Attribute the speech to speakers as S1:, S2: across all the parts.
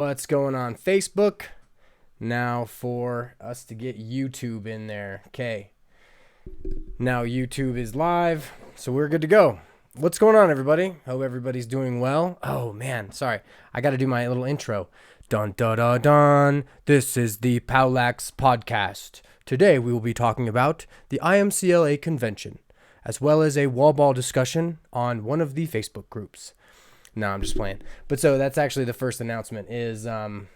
S1: What's going on Facebook? Now for us to get YouTube in there. Okay. Now YouTube is live, so we're good to go. What's going on, everybody? Hope everybody's doing well. Oh, man. Sorry. I got to do my little intro. Dun, dun, dun, dun. This is the POWLAX podcast. Today, we will be talking about the IMCLA Convention, as well as a wall ball discussion on one of the Facebook groups. No, I'm just playing. But so that's actually the first announcement is the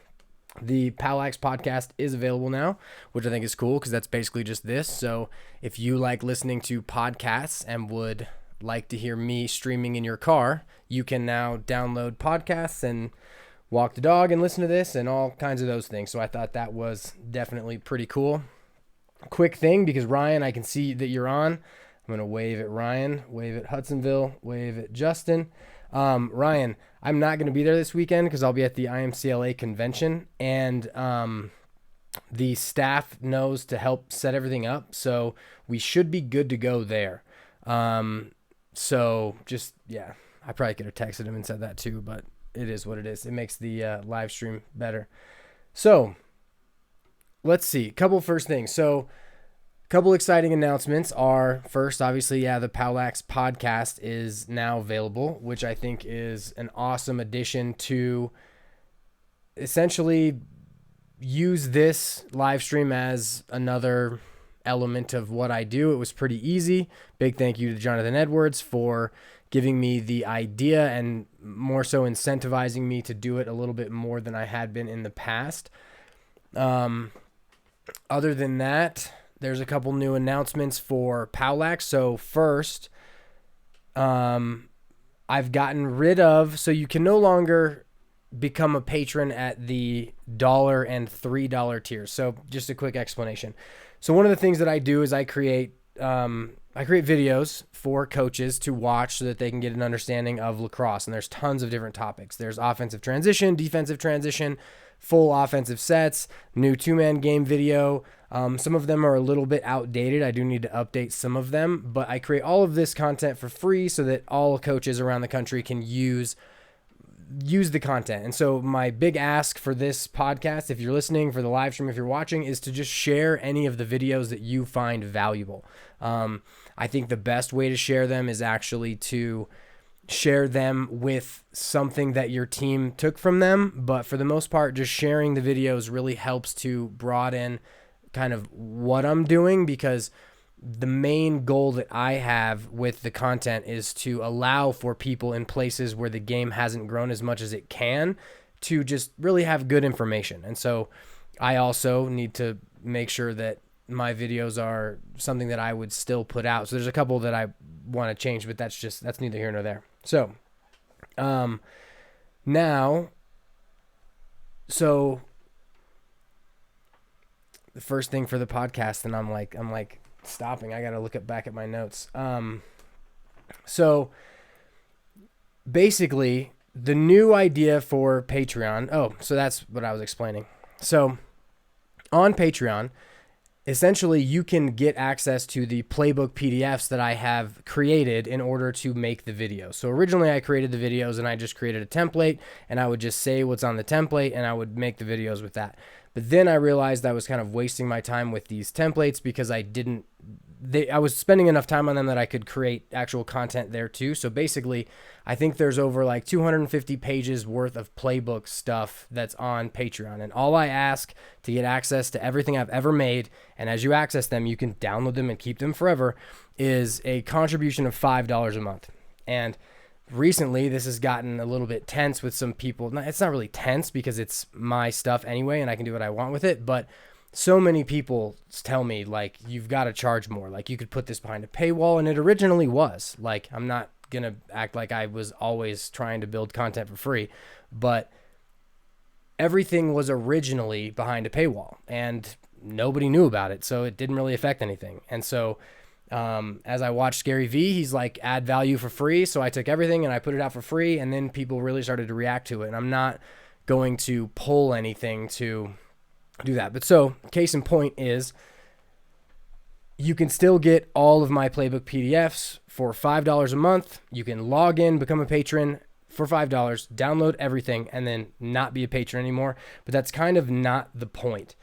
S1: POWLAX podcast is available now, which I think is cool because that's basically just this. So if you like listening to podcasts and would like to hear me streaming in your car, you can now download podcasts and walk the dog and listen to this and all kinds of those things. So I thought that was definitely pretty cool. Quick thing, because Ryan, I can see that you're on. I'm going to wave at Ryan, wave at Hudsonville, wave at Justin. Ryan, I'm not going to be there this weekend because I'll be at the IMCLA convention, and the staff knows to help set everything up, so we should be good to go there. So just, yeah, I probably could have texted him and said that too, but it is what it is. It makes the live stream better. So let's see, couple first things. So couple exciting announcements are, first, obviously, the POWLAX podcast is now available, which I think is an awesome addition to essentially use this live stream as another element of what I do. It was pretty easy. Big thank you to Jonathan Edwards for giving me the idea and more so incentivizing me to do it a little bit more than I had been in the past. Other than that, there's a couple new announcements for POWLAX. So first, I've gotten rid of, so you can no longer become a patron at the $1 and $3 tiers. So just a quick explanation. So one of the things that I do is I create videos for coaches to watch so that they can get an understanding of lacrosse. And there's tons of different topics. There's offensive transition, defensive transition, full offensive sets, new two-man game video. Some of them are a little bit outdated. I do need to update some of them, but I create all of this content for free so that all coaches around the country can use the content. And so my big ask for this podcast, if you're listening, for the live stream, if you're watching, is to just share any of the videos that you find valuable. I think the best way to share them is actually to share them with something that your team took from them. But for the most part, just sharing the videos really helps to broaden kind of what I'm doing, because the main goal that I have with the content is to allow for people in places where the game hasn't grown as much as it can to just really have good information. And so I also need to make sure that my videos are something that I would still put out. So there's a couple that I want to change, but that's neither here nor there. So, the first thing for the podcast, and I'm like stopping. I got to look back at my notes. So basically the new idea for Patreon. Oh, so that's what I was explaining. So on Patreon, essentially you can get access to the playbook PDFs that I have created in order to make the video. So originally I created the videos and I just created a template, and I would just say what's on the template and I would make the videos with that. But then I realized I was kind of wasting my time with these templates because I was spending enough time on them that I could create actual content there too. So basically, I think there's over like 250 pages worth of playbook stuff that's on Patreon. And all I ask to get access to everything I've ever made, and as you access them, you can download them and keep them forever, is a contribution of $5 a month. And recently, this has gotten a little bit tense with some people. It's not really tense because it's my stuff anyway, and I can do what I want with it. But so many people tell me, like, you've got to charge more. Like, you could put this behind a paywall, and it originally was. Like, I'm not going to act like I was always trying to build content for free. But everything was originally behind a paywall, and nobody knew about it, so it didn't really affect anything. And so as I watched Gary Vee, he's like, add value for free. So I took everything and I put it out for free, and then people really started to react to it. And I'm not going to pull anything to do that. But so case in point is you can still get all of my playbook PDFs for $5 a month. You can log in, become a patron for $5, download everything, and then not be a patron anymore. But that's kind of not the point.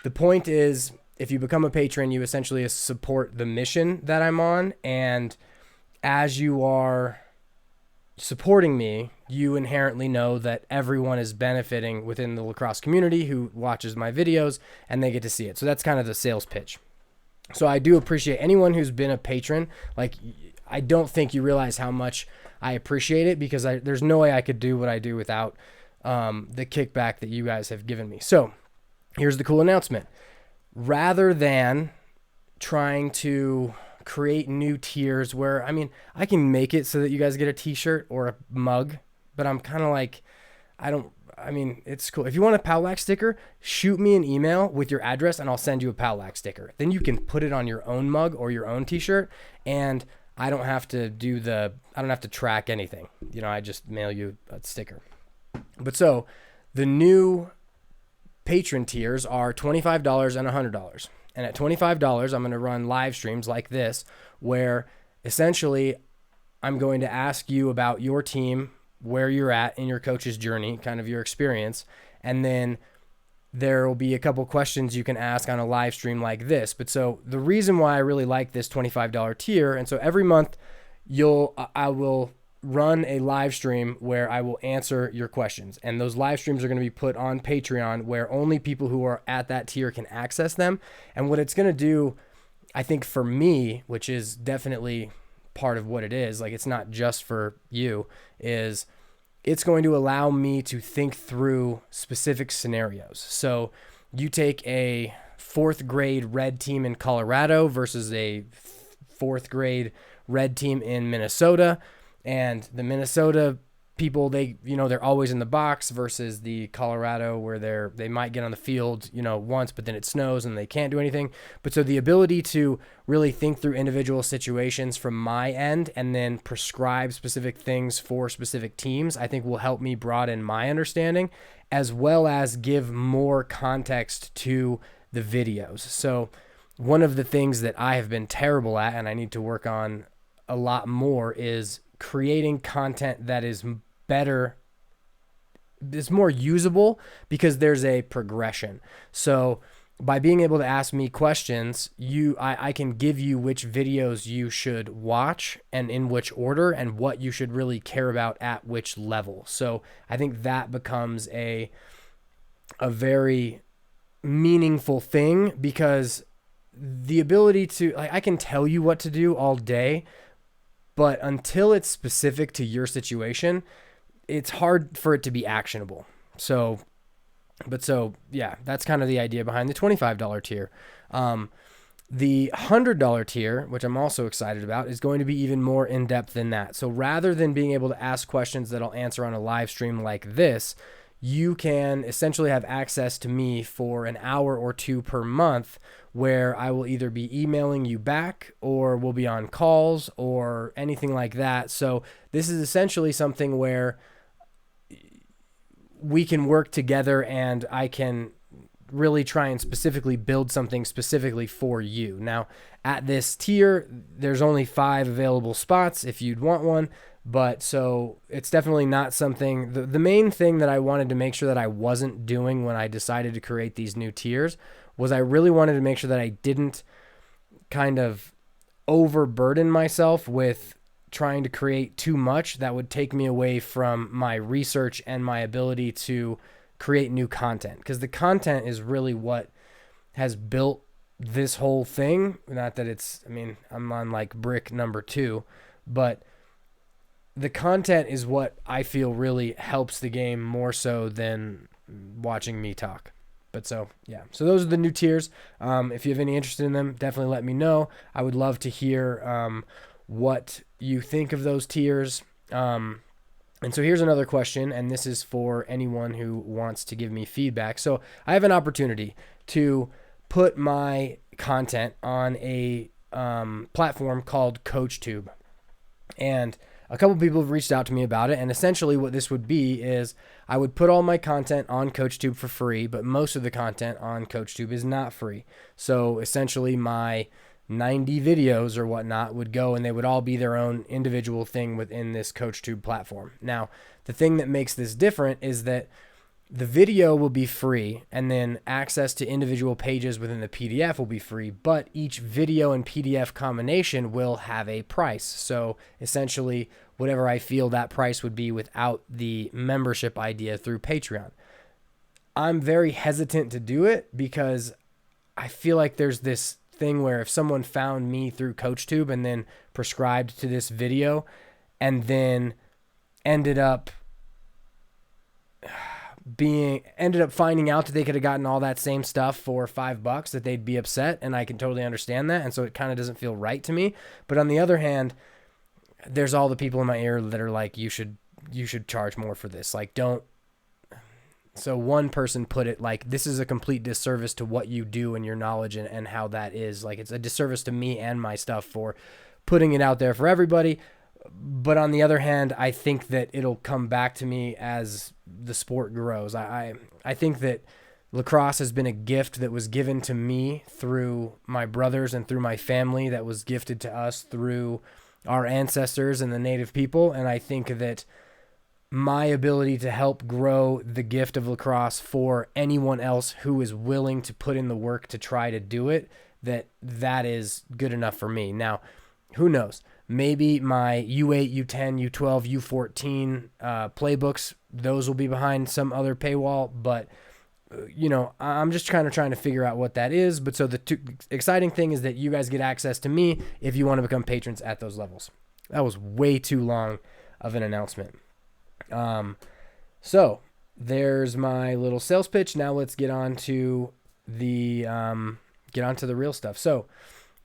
S1: The point is, if you become a patron, you essentially support the mission that I'm on. And as you are supporting me, you inherently know that everyone is benefiting within the lacrosse community who watches my videos, and they get to see it. So that's kind of the sales pitch. So I do appreciate anyone who's been a patron. Like, I don't think you realize how much I appreciate it, because there's no way I could do what I do without the kickback that you guys have given me. So here's the cool announcement. Rather than trying to create new tiers where, I mean, I can make it so that you guys get a t-shirt or a mug, but I'm kind of like, it's cool. If you want a POWLAX sticker, shoot me an email with your address and I'll send you a POWLAX sticker. Then you can put it on your own mug or your own t-shirt, and I don't have to track anything. I just mail you a sticker. But so the new patron tiers are $25 and $100. And at $25, I'm going to run live streams like this, where essentially I'm going to ask you about your team, where you're at in your coach's journey, kind of your experience. And then there will be a couple questions you can ask on a live stream like this. But so the reason why I really like this $25 tier, and so every month I will run a live stream where I will answer your questions. And those live streams are going to be put on Patreon, where only people who are at that tier can access them. And what it's going to do, I think for me, which is definitely part of what it is, like it's not just for you, is it's going to allow me to think through specific scenarios. So you take a 4th grade red team in Colorado versus a 4th grade red team in Minnesota, and the Minnesota people, they're always in the box, versus the Colorado where they might get on the field, once, but then it snows and they can't do anything. But so the ability to really think through individual situations from my end and then prescribe specific things for specific teams, I think will help me broaden my understanding, as well as give more context to the videos. So one of the things that I have been terrible at, and I need to work on a lot more, is creating content that is better, is more usable, because there's a progression. So by being able to ask me questions, I can give you which videos you should watch and in which order, and what you should really care about at which level. So I think that becomes a very meaningful thing, because the ability to, I can tell you what to do all day, but until it's specific to your situation, it's hard for it to be actionable. So yeah, that's kind of the idea behind the $25 tier. The $100 tier, which I'm also excited about, is going to be even more in-depth than that. So rather than being able to ask questions that I'll answer on a live stream like this, you can essentially have access to me for an hour or two per month, where I will either be emailing you back, or we'll be on calls, or anything like that. So this is essentially something where we can work together, and I can really try and specifically build something specifically for you. Now, at this tier, there's only 5 available spots if you'd want one. But so it's definitely not something, the main thing that I wanted to make sure that I wasn't doing when I decided to create these new tiers was I really wanted to make sure that I didn't kind of overburden myself with trying to create too much that would take me away from my research and my ability to create new content. Because the content is really what has built this whole thing. Not that I'm on like brick number 2, but the content is what I feel really helps the game more so than watching me talk. But so, yeah. So those are the new tiers. If you have any interest in them, definitely let me know. I would love to hear what you think of those tiers. And so here's another question, and this is for anyone who wants to give me feedback. So I have an opportunity to put my content on a platform called CoachTube. And a couple people have reached out to me about it, and essentially what this would be is I would put all my content on CoachTube for free, but most of the content on CoachTube is not free. So essentially my 90 videos or whatnot would go, and they would all be their own individual thing within this CoachTube platform. Now, the thing that makes this different is that the video will be free, and then access to individual pages within the PDF will be free, but each video and PDF combination will have a price. So essentially, whatever I feel that price would be without the membership idea through Patreon. I'm very hesitant to do it because I feel like there's this thing where if someone found me through CoachTube and then prescribed to this video and then ended up finding out that they could have gotten all that same stuff for $5, that they'd be upset, and I can totally understand that. And so it kind of doesn't feel right to me. But on the other hand, there's all the people in my ear that are like, you should charge more for this. Like, don't. So one person put it like, this is a complete disservice to what you do and your knowledge and how that is. Like, it's a disservice to me and my stuff for putting it out there for everybody. But on the other hand, I think that it'll come back to me as the sport grows. I think that lacrosse has been a gift that was given to me through my brothers and through my family, that was gifted to us through our ancestors and the native people. And I think that my ability to help grow the gift of lacrosse for anyone else who is willing to put in the work to try to do it, that is good enough for me. Now, who knows? Maybe my U8, U10, U12, U14 playbooks, those will be behind some other paywall, but I'm just trying to figure out what that is. But so the exciting thing is that you guys get access to me if you want to become patrons at those levels. That was way too long of an announcement. So there's my little sales pitch. Now let's get on to the real stuff. So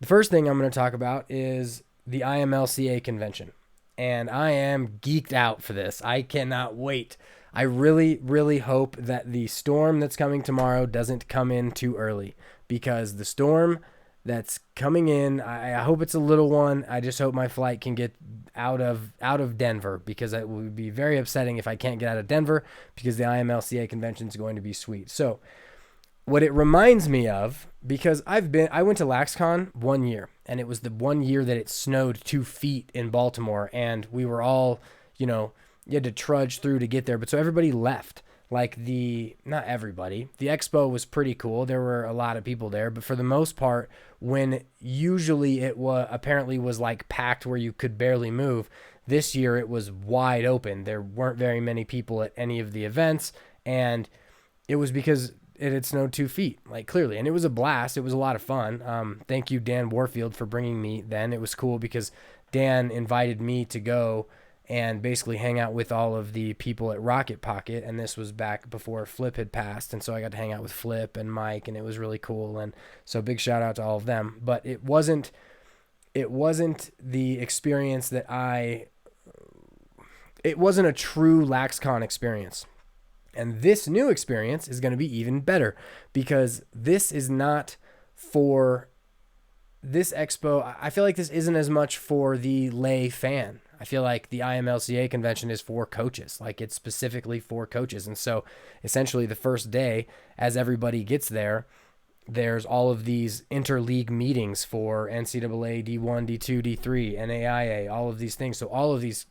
S1: the first thing I'm going to talk about is the IMLCA Convention. And I am geeked out for this. I cannot wait. I really, really hope that the storm that's coming tomorrow doesn't come in too early, because the storm that's coming in, I hope it's a little one. I just hope my flight can get out of Denver, because it would be very upsetting if I can't get out of Denver, because the IMLCA Convention is going to be sweet. So what it reminds me of, because I went to LaxCon 1 year, and it was the 1 year that it snowed 2 feet in Baltimore, and we were all, you had to trudge through to get there. But so everybody left. Like not everybody. The expo was pretty cool. There were a lot of people there, but for the most part, when usually it apparently was like packed where you could barely move, this year it was wide open. There weren't very many people at any of the events, and it was because it had snowed 2 feet, like clearly. And it was a blast. It was a lot of fun. Thank you, Dan Warfield, for bringing me then. It was cool because Dan invited me to go and basically hang out with all of the people at Rocket Pocket. And this was back before Flip had passed. And so I got to hang out with Flip and Mike, and it was really cool. And so big shout out to all of them. But it wasn't the experience it wasn't a true LaxCon experience. And this new experience is going to be even better, because this is not for this expo. I feel like this isn't as much for the lay fan. I feel like the IMLCA convention is for coaches. Like, it's specifically for coaches. And so essentially the first day, as everybody gets there, there's all of these interleague meetings for NCAA, D1, D2, D3, NAIA, all of these things. So all of these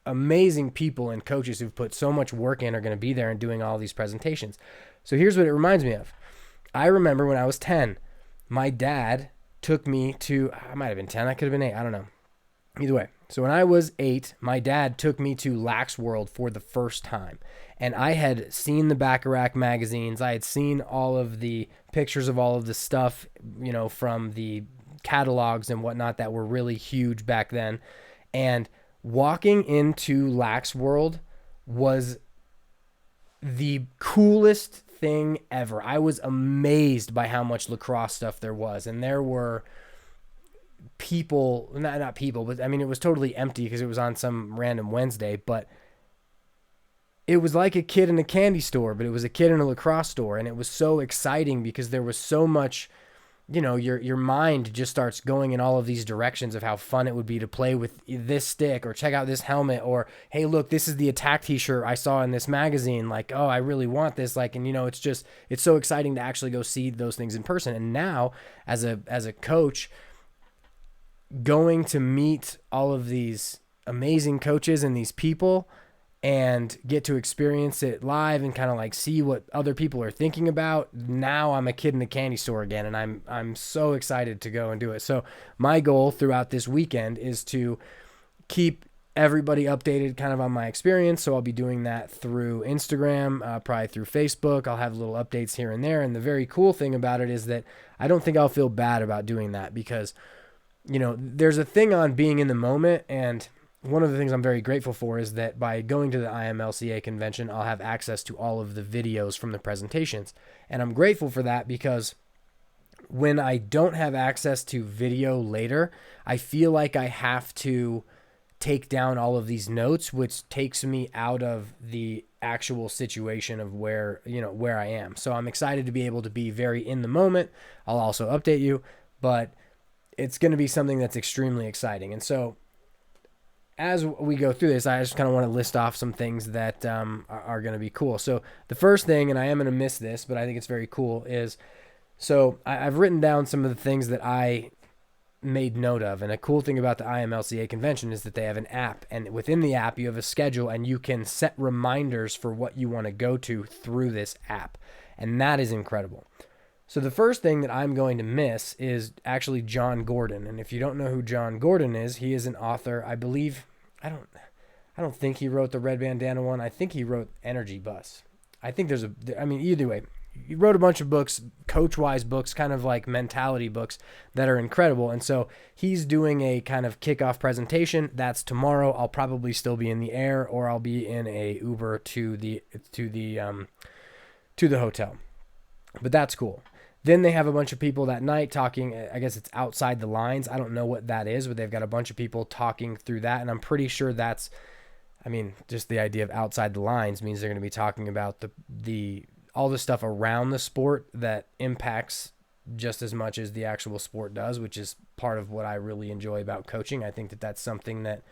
S1: amazing people and coaches who've put so much work in are going to be there and doing all these presentations. So here's what it reminds me of. I remember when I was 10, my dad took me to, I might have been 10, I could have been 8, I don't know. Either way. So when I was 8, my dad took me to Lax World for the first time. And I had seen the Bacharach magazines. I had seen all of the pictures of all of the stuff, from the catalogs and whatnot that were really huge back then. And walking into Lax World was the coolest thing ever. I was amazed by how much lacrosse stuff there was. And there were people, not people, but I mean, it was totally empty because it was on some random Wednesday, but it was like a kid in a candy store, but it was a kid in a lacrosse store. And it was so exciting because there was so much, your mind just starts going in all of these directions of how fun it would be to play with this stick, or check out this helmet, or, hey, look, this is the attack t-shirt I saw in this magazine. Like, oh, I really want this. Like, and it's so exciting to actually go see those things in person. And now as a coach, going to meet all of these amazing coaches and these people and get to experience it live and kind of like see what other people are thinking about. Now I'm a kid in a candy store again, and I'm so excited to go and do it. So my goal throughout this weekend is to keep everybody updated kind of on my experience. So I'll be doing that through Instagram, probably through Facebook. I'll have little updates here and there. And the very cool thing about it is that I don't think I'll feel bad about doing that, because, you know, there's a thing on being in the moment. And one of the things I'm very grateful for is that by going to the IMLCA convention, I'll have access to all of the videos from the presentations. And I'm grateful for that, because when I don't have access to video later, I feel like I have to take down all of these notes, which takes me out of the actual situation of where I am. So I'm excited to be able to be very in the moment. I'll also update you, but it's going to be something that's extremely exciting. And so as we go through this, I just kind of want to list off some things that are going to be cool. So the first thing, and I am going to miss this, but I think it's very cool, is so I've written down some of the things that I made note of. And a cool thing about the IMLCA convention is that they have an app, and within the app you have a schedule, and you can set reminders for what you want to go to through this app. And that is incredible. So the first thing that I'm going to miss is actually John Gordon. And if you don't know who John Gordon is, he is an author. I believe, I don't think he wrote the Red Bandana one. I think he wrote Energy Bus. I think either way, he wrote a bunch of books, coach-wise books, kind of like mentality books that are incredible. And so he's doing a kind of kickoff presentation. That's tomorrow. I'll probably still be in the air, or I'll be in a Uber to the hotel. But that's cool. Then they have a bunch of people that night talking. I guess it's Outside the Lines. I don't know what that is, but they've got a bunch of people talking through that. And I'm pretty sure that's, just the idea of outside the lines means they're going to be talking about all the stuff around the sport that impacts just as much as the actual sport does, which is part of what I really enjoy about coaching. I think that that's something that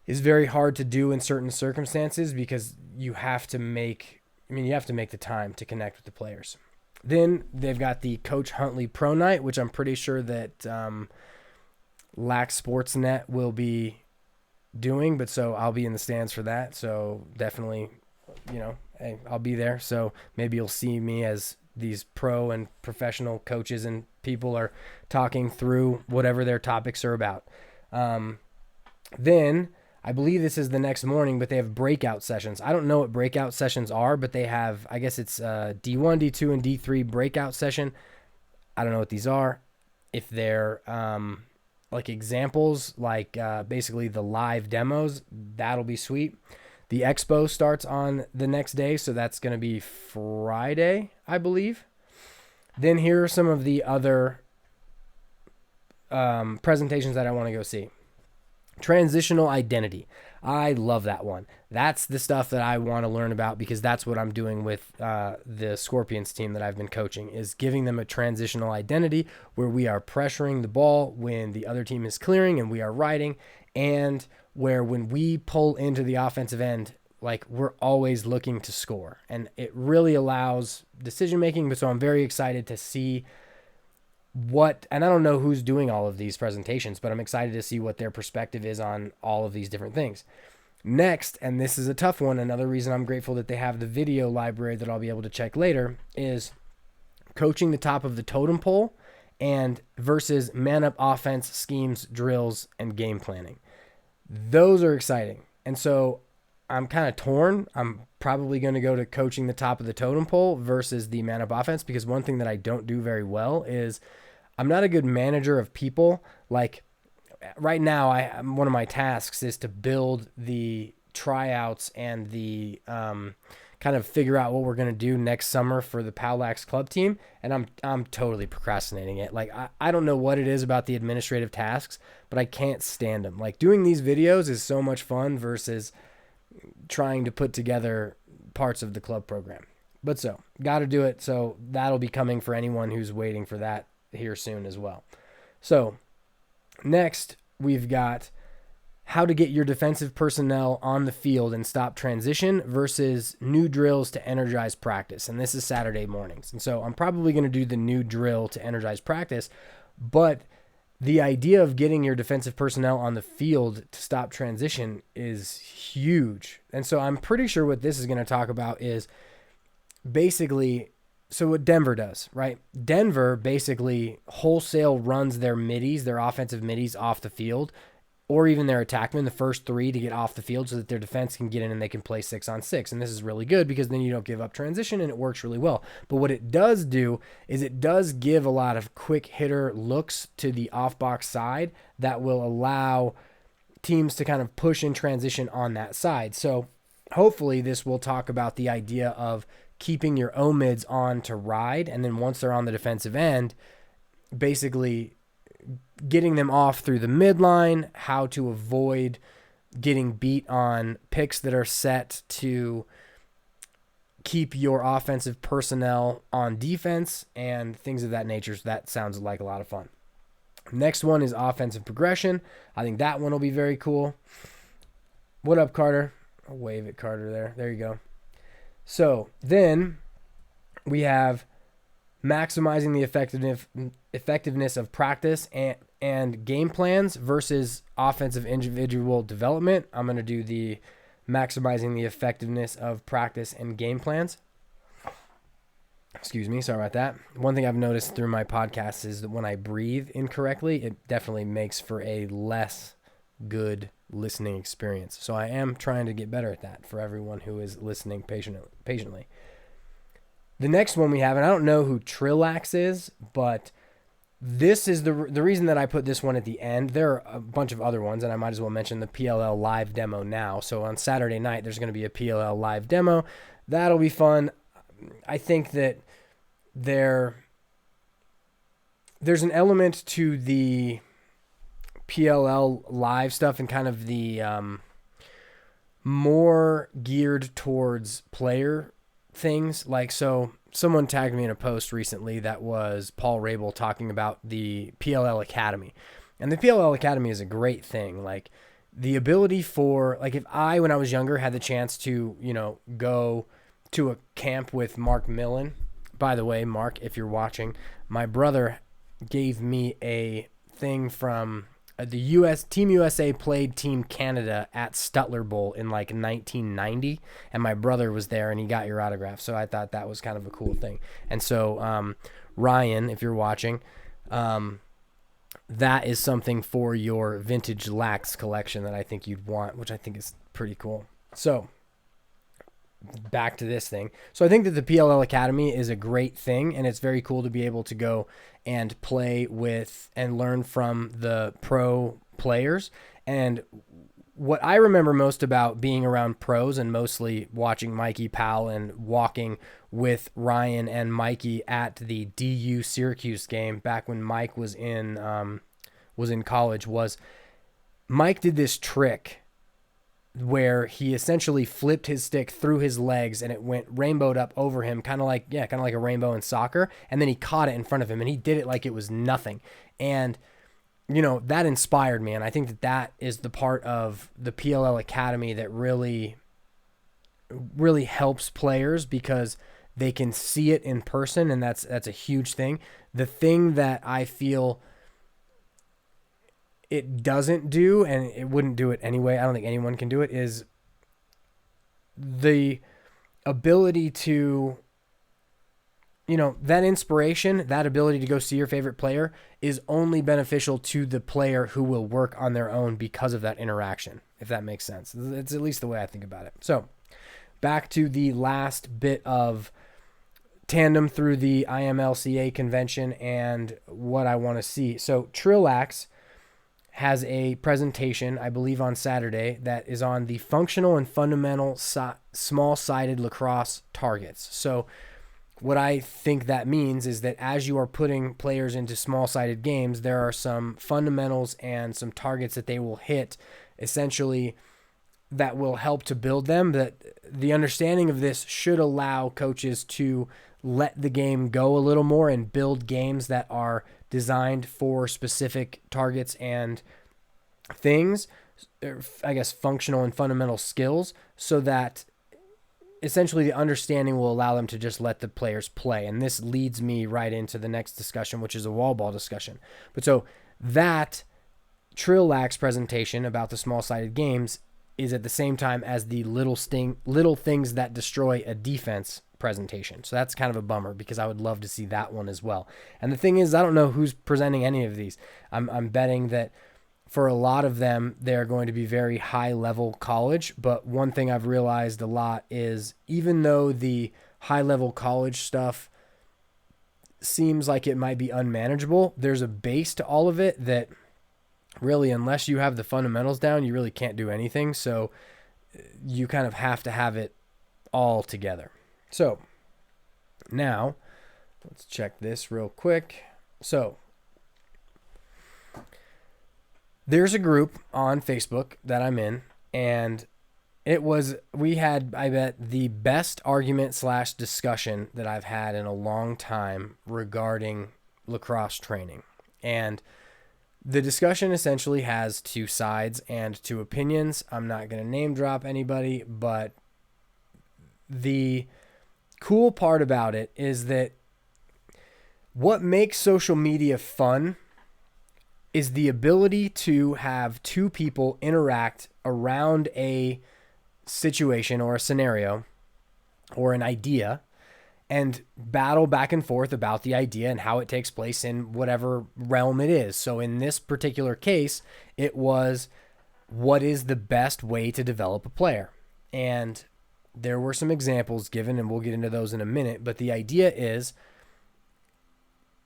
S1: is very hard to do in certain circumstances, because you have to make the time to connect with the players. Then they've got the Coach Huntley Pro Night, which I'm pretty sure that Lax Sportsnet will be doing, but so I'll be in the stands for that. So definitely, hey, I'll be there. So maybe you'll see me as these pro and professional coaches and people are talking through whatever their topics are about. Then I believe this is the next morning, but they have breakout sessions. I don't know what breakout sessions are, but they have, I guess it's D1, D2, and D3 breakout session. I don't know what these are. If they're like examples, like basically the live demos, that'll be sweet. The expo starts on the next day, so that's going to be Friday, I believe. Then here are some of the other presentations that I want to go see. Transitional identity. I love that one. That's the stuff that I want to learn about, because that's what I'm doing with the Scorpions team that I've been coaching, is giving them a transitional identity where we are pressuring the ball when the other team is clearing and we are riding, and where when we pull into the offensive end, like, we're always looking to score. And it really allows decision making. But so I'm very excited to see and I don't know who's doing all of these presentations, but I'm excited to see what their perspective is on all of these different things. Next, and this is a tough one, another reason I'm grateful that they have the video library that I'll be able to check later, is coaching the top of the totem pole and versus man-up offense, schemes, drills, and game planning. Those are exciting. And so I'm kind of torn. I'm probably going to go to coaching the top of the totem pole versus the man-up offense, because one thing that I don't do very well is I'm not a good manager of people. Like right now, one of my tasks is to build the tryouts and the kind of figure out what we're going to do next summer for the POWLAX club team. And I'm totally procrastinating it. Like I don't know what it is about the administrative tasks, but I can't stand them. Like doing these videos is so much fun versus trying to put together parts of the club program. But so got to do it. So that'll be coming for anyone who's waiting for that here soon as well. So next we've got how to get your defensive personnel on the field and stop transition versus new drills to energize practice. And this is Saturday mornings. And so I'm probably going to do the new drill to energize practice, but the idea of getting your defensive personnel on the field to stop transition is huge. And so I'm pretty sure what this is going to talk about is basically, so what Denver does, right? Denver basically wholesale runs their middies, their offensive middies off the field, or even their attackmen, the first three, to get off the field so that their defense can get in and they can play 6-on-6. And this is really good because then you don't give up transition and it works really well. But what it does do is it does give a lot of quick hitter looks to the off-box side that will allow teams to kind of push in transition on that side. So hopefully this will talk about the idea of keeping your O-mids on to ride, and then once they're on the defensive end, basically getting them off through the midline, how to avoid getting beat on picks that are set to keep your offensive personnel on defense, and things of that nature. So that sounds like a lot of fun. Next one is offensive progression. I think that one will be very cool. What up, Carter? I'll wave at Carter there. There you go. So then we have maximizing the effectiveness of practice and game plans versus offensive individual development. I'm going to do the maximizing the effectiveness of practice and game plans. Excuse me, sorry about that. One thing I've noticed through my podcast is that when I breathe incorrectly, it definitely makes for a less good listening experience. So I am trying to get better at that for everyone who is listening patiently. The next one we have, and I don't know who POWLAX is, but this is the reason that I put this one at the end. There are a bunch of other ones, and I might as well mention the PLL Live Demo now. So on Saturday night, there's going to be a PLL Live Demo. That'll be fun. I think that there's an element to the PLL Live stuff and kind of the more geared towards player things. Like, so someone tagged me in a post recently that was Paul Rabel talking about the PLL Academy. And the PLL Academy is a great thing. Like, the ability for, like, if I, when I was younger, had the chance to, go to a camp with Mark Millen. By the way, Mark, if you're watching, my brother gave me a thing from the Team USA played Team Canada at Stutler Bowl in like 1990, and my brother was there and he got your autograph. So I thought that was kind of a cool thing. And so Ryan, if you're watching, that is something for your vintage Lax collection that I think you'd want, which I think is pretty cool. So back to this thing. So I think that the PLL Academy is a great thing, and it's very cool to be able to go and play with and learn from the pro players. And what I remember most about being around pros and mostly watching Mikey Powell and walking with Ryan and Mikey at the DU Syracuse game back when Mike was in college was Mike did this trick where he essentially flipped his stick through his legs and it went rainbowed up over him, kind of like a rainbow in soccer. And then he caught it in front of him and he did it like it was nothing. And, that inspired me. And I think that is the part of the PLL Academy that really, really helps players because they can see it in person. And that's a huge thing. The thing that I feel it doesn't do, and it wouldn't do it anyway, I don't think anyone can do it, is the ability to, that inspiration, that ability to go see your favorite player is only beneficial to the player who will work on their own because of that interaction, if that makes sense. It's at least the way I think about it. So back to the last bit of tandem through the IMLCA convention and what I want to see. So POWLAX has a presentation, I believe on Saturday, that is on the functional and fundamental small-sided lacrosse targets. So what I think that means is that as you are putting players into small-sided games, there are some fundamentals and some targets that they will hit, essentially, that will help to build them. That the understanding of this should allow coaches to let the game go a little more and build games that are designed for specific targets and things, I guess functional and fundamental skills, so that essentially the understanding will allow them to just let the players play. And this leads me right into the next discussion, which is a wall ball discussion. But so that POWLAX presentation about the small-sided games is at the same time as the little things that destroy a defense presentation. So that's kind of a bummer because I would love to see that one as well. And the thing is, I don't know who's presenting any of these. I'm betting that for a lot of them, they're going to be very high-level college. But one thing I've realized a lot is even though the high-level college stuff seems like it might be unmanageable, there's a base to all of it that really, unless you have the fundamentals down, you really can't do anything. So you kind of have to have it all together. So now let's check this real quick. So there's a group on Facebook that I'm in, and we had, I bet, the best argument / discussion that I've had in a long time regarding lacrosse training. And the discussion essentially has two sides and two opinions. I'm not going to name drop anybody, but the cool part about it is that what makes social media fun is the ability to have two people interact around a situation or a scenario or an idea and battle back and forth about the idea and how it takes place in whatever realm it is. So in this particular case, it was, what is the best way to develop a player? And there were some examples given, and we'll get into those in a minute. But the idea is,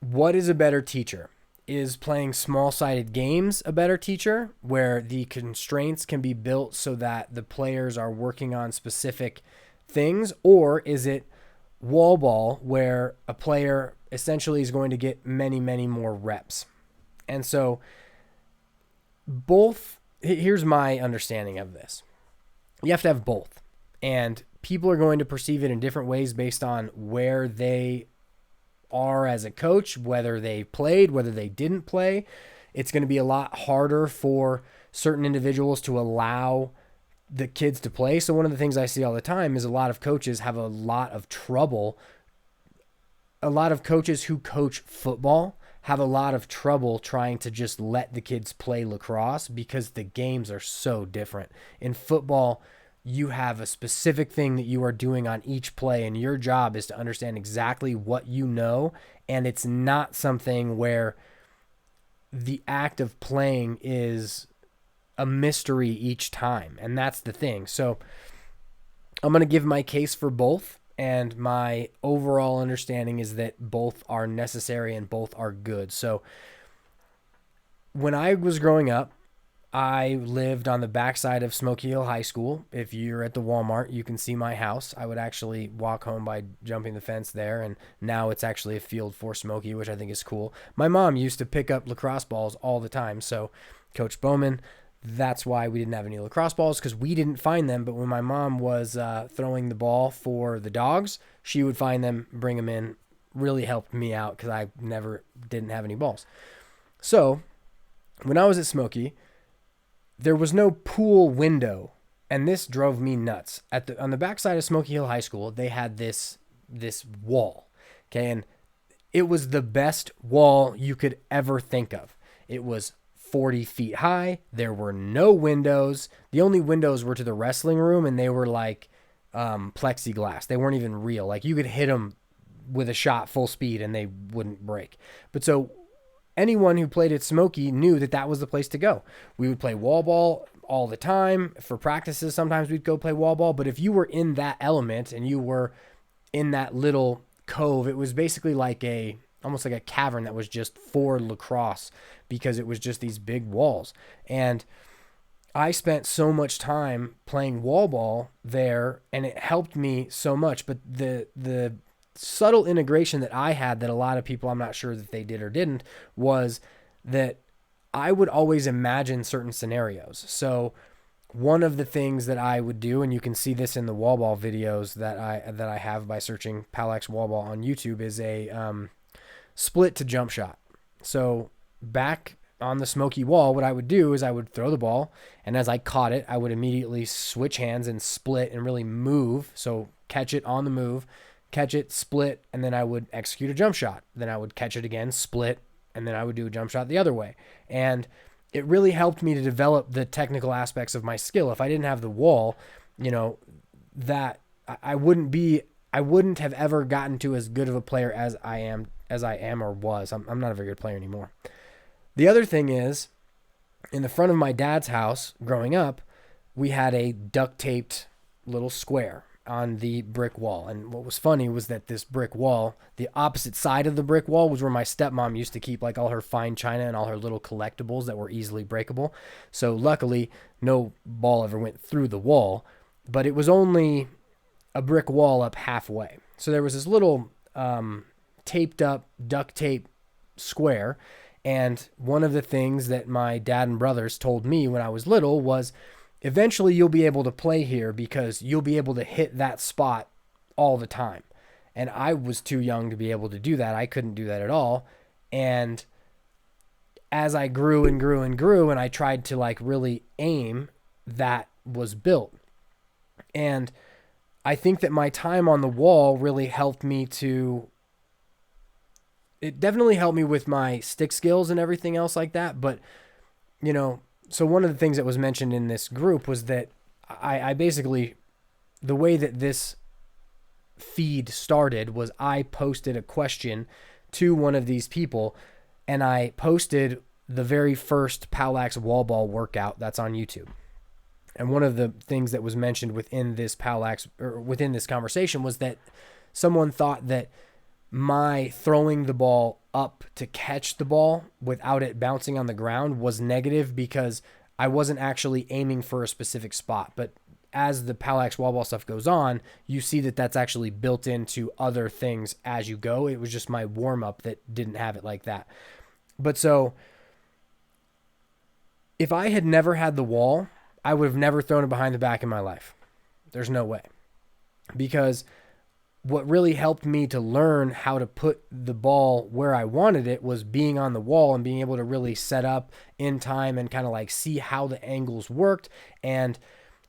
S1: what is a better teacher? Is playing small-sided games a better teacher, where the constraints can be built so that the players are working on specific things? Or is it wall ball, where a player essentially is going to get many, many more reps? And so here's my understanding of this. You have to have both. And people are going to perceive it in different ways based on where they are as a coach, whether they played, whether they didn't play. It's going to be a lot harder for certain individuals to allow the kids to play. So one of the things I see all the time is a lot of coaches have a lot of trouble. A lot of coaches who coach football have a lot of trouble trying to just let the kids play lacrosse because the games are so different. In football, you have a specific thing that you are doing on each play, and your job is to understand exactly what you know. And it's not something where the act of playing is a mystery each time. And that's the thing. So I'm going to give my case for both. And my overall understanding is that both are necessary and both are good. So when I was growing up, I lived on the backside of Smoky Hill High School. If you're at the Walmart, you can see my house. I would actually walk home by jumping the fence there, and now it's actually a field for Smoky, which I think is cool. My mom used to pick up lacrosse balls all the time, so Coach Bowman, that's why we didn't have any lacrosse balls, because we didn't find them. But when my mom was throwing the ball for the dogs, she would find them, bring them in. Really helped me out because I didn't have any balls. So when I was at Smoky, there was no pool window, and this drove me nuts. On the backside of Smoky Hill High School, they had this wall, okay, and it was the best wall you could ever think of. It was 40 feet high. There were no windows. The only windows were to the wrestling room, and they were like plexiglass. They weren't even real. Like, you could hit them with a shot full speed, and they wouldn't break. But so anyone who played at Smoky knew that that was the place to go. We would play wall ball all the time. For practices, sometimes we'd go play wall ball. But if you were in that element and you were in that little cove, it was basically like almost like a cavern that was just for lacrosse, because it was just these big walls. And I spent so much time playing wall ball there, and it helped me so much. But the subtle integration that I had that a lot of people, I'm not sure that they did or didn't, was that I would always imagine certain scenarios. So one of the things that I would do, and you can see this in the wall ball videos that I have by searching POWLAX wall ball on YouTube, is a split to jump shot. So back on the Smoky wall, what I would do is I would throw the ball, and as I caught it, I would immediately switch hands and split and really move. So catch it on the move, catch it, split, and then I would execute a jump shot. Then I would catch it again, split, and then I would do a jump shot the other way. And it really helped me to develop the technical aspects of my skill. If I didn't have the wall, that I wouldn't have ever gotten to as good of a player as I am or was. I'm not a very good player anymore. The other thing is, in the front of my dad's house growing up, we had a duct taped little square on the brick wall. And what was funny was that this brick wall, the opposite side of the brick wall, was where my stepmom used to keep like all her fine china and all her little collectibles that were easily breakable. So luckily, no ball ever went through the wall, but it was only a brick wall up halfway. So there was this little taped up duct tape square. And one of the things that my dad and brothers told me when I was little was, eventually you'll be able to play here because you'll be able to hit that spot all the time. And I was too young to be able to do that. I couldn't do that at all. And as I grew and grew and grew and I tried to like really aim, that was built. And I think that my time on the wall really helped me it definitely helped me with my stick skills and everything else like that. But, so one of the things that was mentioned in this group was that I basically, the way that this feed started was I posted a question to one of these people, and I posted the very first POWLAX wall ball workout that's on YouTube. And one of the things that was mentioned within this POWLAX, or within this conversation, was that someone thought that my throwing the ball up to catch the ball without it bouncing on the ground was negative because I wasn't actually aiming for a specific spot. But as the POWLAX wall ball stuff goes on, you see that that's actually built into other things as you go. It was just my warm up that didn't have it like that. But so if I had never had the wall, I would have never thrown it behind the back in my life. There's no way. Because what really helped me to learn how to put the ball where I wanted it was being on the wall and being able to really set up in time and kind of like see how the angles worked. And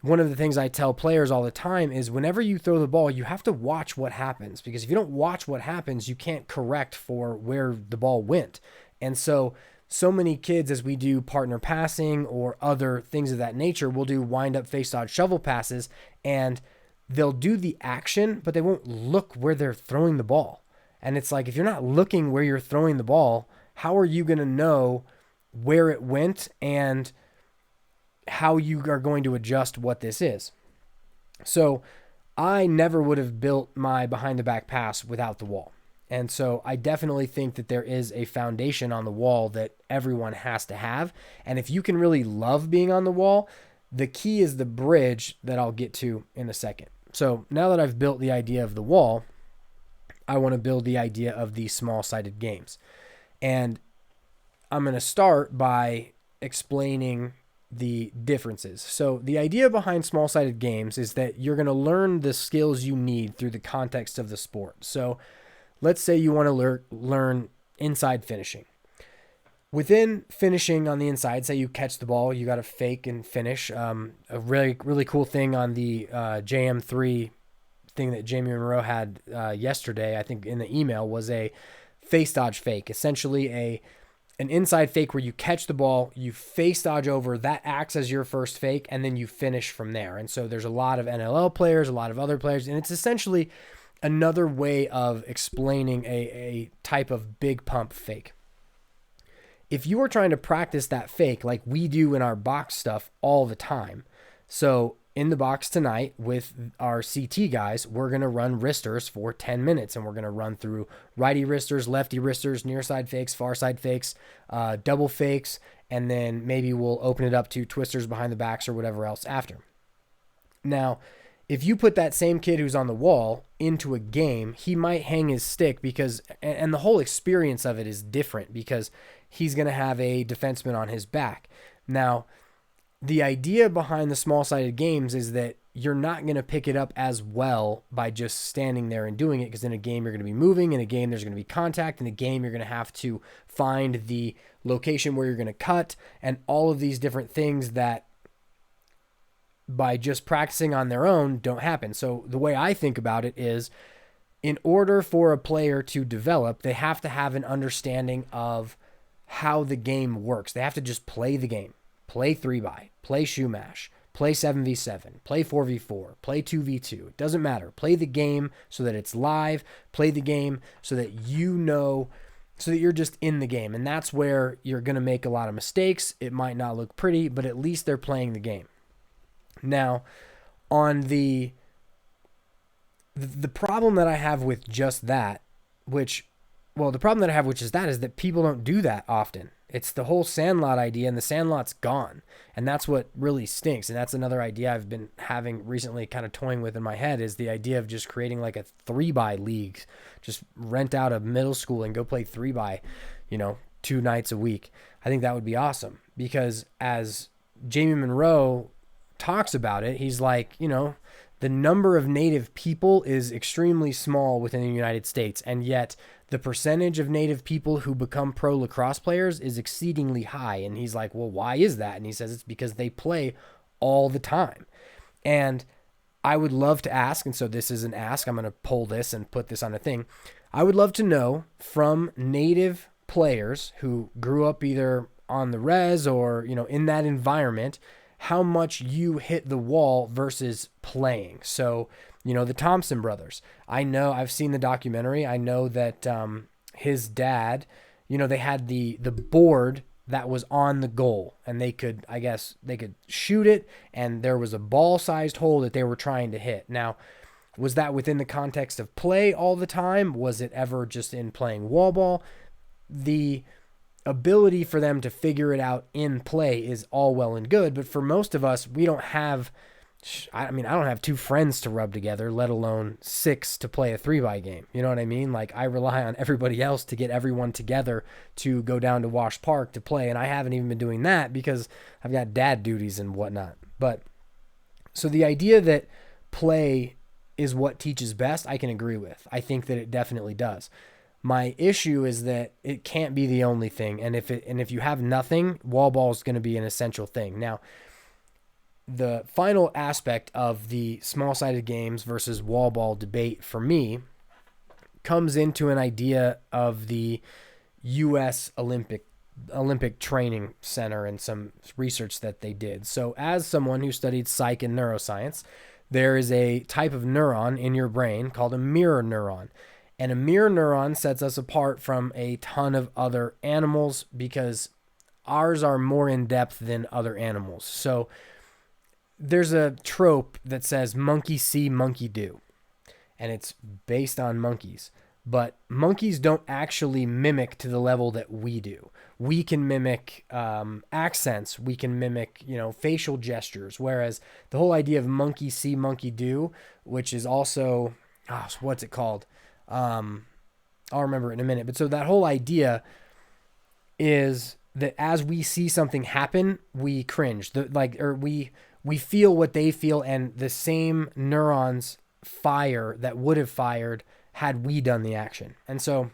S1: one of the things I tell players all the time is whenever you throw the ball, you have to watch what happens, because if you don't watch what happens, you can't correct for where the ball went. And so many kids, as we do partner passing or other things of that nature, will do wind up face dodge shovel passes, and they'll do the action, but they won't look where they're throwing the ball. And it's like, if you're not looking where you're throwing the ball, how are you going to know where it went and how you are going to adjust what this is? So I never would have built my behind the back pass without the wall. And so I definitely think that there is a foundation on the wall that everyone has to have. And if you can really love being on the wall, the key is the bridge that I'll get to in a second. So now that I've built the idea of the wall, I want to build the idea of these small-sided games. And I'm going to start by explaining the differences. So the idea behind small-sided games is that you're going to learn the skills you need through the context of the sport. So let's say you want to learn inside finishing. Within finishing on the inside, say you catch the ball, you got to fake and finish. A really, really cool thing on the JM3 thing that Jamie Monroe had yesterday, I think in the email, was a face dodge fake. Essentially an inside fake where you catch the ball, you face dodge over, that acts as your first fake, and then you finish from there. And so there's a lot of NLL players, a lot of other players, and it's essentially another way of explaining a type of big pump fake. If you are trying to practice that fake like we do in our box stuff all the time, so in the box tonight with our CT guys, we're going to run wristers for 10 minutes, and we're going to run through righty wristers, lefty wristers, near side fakes, far side fakes, double fakes, and then maybe we'll open it up to twisters behind the backs or whatever else after. Now, if you put that same kid who's on the wall into a game, he might hang his stick and the whole experience of it is different because he's going to have a defenseman on his back. Now, the idea behind the small-sided games is that you're not going to pick it up as well by just standing there and doing it, because in a game you're going to be moving, in a game there's going to be contact, in a game you're going to have to find the location where you're going to cut, and all of these different things that by just practicing on their own don't happen. So the way I think about it is, in order for a player to develop, they have to have an understanding of how the game works. They have to just play the game. Play 3x, play shoe mash, play 7v7, play 4v4, play 2v2. It doesn't matter. Play the game so that it's live. Play the game so that you know, so that you're just in the game. And that's where you're going to make a lot of mistakes. It might not look pretty, but at least they're playing the game. Now, on the problem that I have with just that, the problem that I have with just that is that people don't do that often. It's the whole sandlot idea, and the sandlot's gone. And that's what really stinks. And that's another idea I've been having recently, kind of toying with in my head, is the idea of just creating like a 3x league. Just rent out a middle school and go play 3x, 2 nights a week. I think that would be awesome, because as Jamie Monroe talks about it, he's like, the number of native people is extremely small within the United States, and yet the percentage of native people who become pro lacrosse players is exceedingly high. And he's like, well, why is that? And he says it's because they play all the time. And I would love to ask, and so this is an ask, I'm going to pull this and put this on a thing. I would love to know from native players who grew up either on the res or, in that environment, how much you hit the wall versus playing. So, the Thompson brothers, I've seen the documentary. I know that his dad, they had the board that was on the goal, and they could shoot it, and there was a ball-sized hole that they were trying to hit. Now, was that within the context of play all the time? Was it ever just in playing wall ball? The ability for them to figure it out in play is all well and good, but for most of us, we don't have, I don't have 2 friends to rub together, let alone 6 to play a 3x game. You know what I mean? Like, I rely on everybody else to get everyone together to go down to Wash Park to play, and I haven't even been doing that because I've got dad duties and whatnot. But so the idea that play is what teaches best, I can agree with. I think that it definitely does. My issue is that it can't be the only thing. And if you have nothing, wall ball is going to be an essential thing. Now, the final aspect of the small-sided games versus wall ball debate for me comes into an idea of the U.S. Olympic Training Center and some research that they did. So as someone who studied psych and neuroscience, there is a type of neuron in your brain called a mirror neuron. And a mirror neuron sets us apart from a ton of other animals because ours are more in depth than other animals. So there's a trope that says monkey see, monkey do. And it's based on monkeys. But monkeys don't actually mimic to the level that we do. We can mimic accents. We can mimic, facial gestures. Whereas the whole idea of monkey see, monkey do, which is also, what's it called? I'll remember it in a minute. But so that whole idea is that as we see something happen, we cringe. We feel what they feel, and the same neurons fire that would have fired had we done the action. And so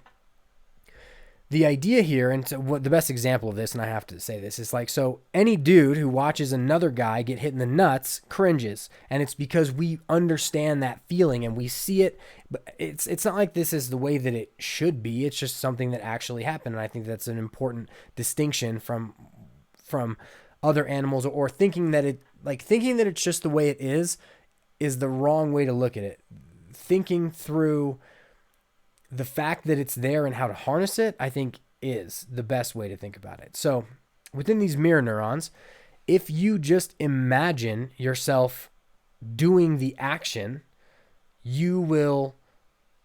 S1: the idea here, and so what the best example of this, and I have to say this, is like, so any dude who watches another guy get hit in the nuts cringes, and it's because we understand that feeling and we see it, but it's not like this is the way that it should be. It's just something that actually happened, and I think that's an important distinction from other animals, or thinking that it's just the way it is the wrong way to look at it. Thinking through the fact that it's there and how to harness it, I think, is the best way to think about it. So within these mirror neurons, if you just imagine yourself doing the action, you will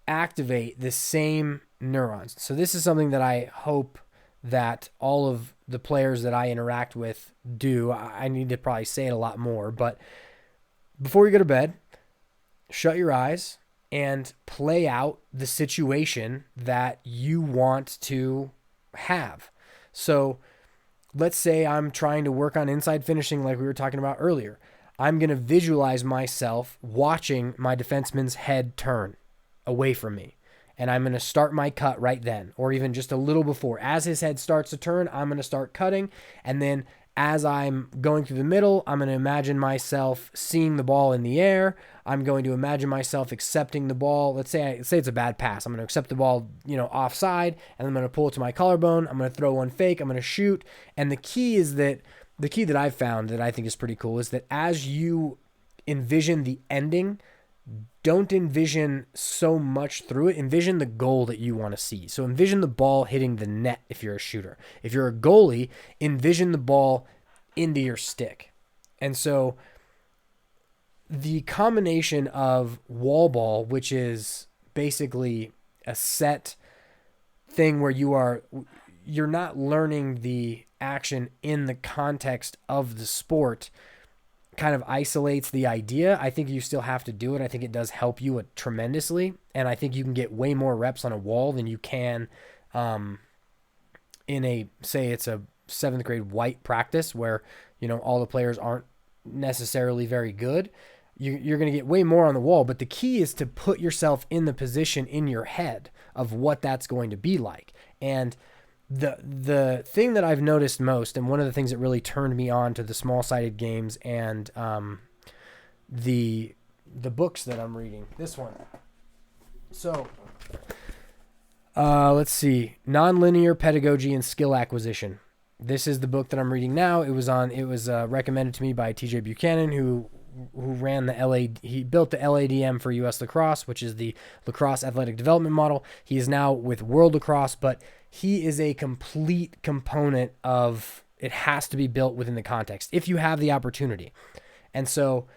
S1: activate the same neurons. So this is something that I hope that all of the players that I interact with do. I need to probably say it a lot more, but before you go to bed, shut your eyes and play out the situation that you want to have. So let's say I'm trying to work on inside finishing like we were talking about earlier. I'm going to visualize myself watching my defenseman's head turn away from me. And I'm going to start my cut right then, or even just a little before. As his head starts to turn, I'm going to start cutting. And then as I'm going through the middle, I'm going to imagine myself seeing the ball in the air. I'm going to imagine myself accepting the ball. Let's say it's a bad pass. I'm going to accept the ball, offside, and I'm going to pull it to my collarbone. I'm going to throw one fake. I'm going to shoot. And the key that I've found that I think is pretty cool is that as you envision the ending, don't envision so much through it. Envision the goal that you want to see. So envision the ball hitting the net if you're a shooter. If you're a goalie, envision the ball into your stick. And so the combination of wall ball, which is basically a set thing where you're not learning the action in the context of the sport, kind of isolates the idea. I think you still have to do it. I think it does help you tremendously. And I think you can get way more reps on a wall than you can say it's a 7th grade white practice where, all the players aren't necessarily very good. You're going to get way more on the wall, but the key is to put yourself in the position in your head of what that's going to be like. And the thing that I've noticed most, and one of the things that really turned me on to the small-sided games and the books that I'm reading, this one. So, let's see, Nonlinear Pedagogy and Skill Acquisition. This is the book that I'm reading now. It was recommended to me by TJ Buchanan, who ran he built the LADM for US Lacrosse, which is the Lacrosse Athletic Development Model. He is now with World Lacrosse, but he is a complete component of it. Has to be built within the context if you have the opportunity. And so,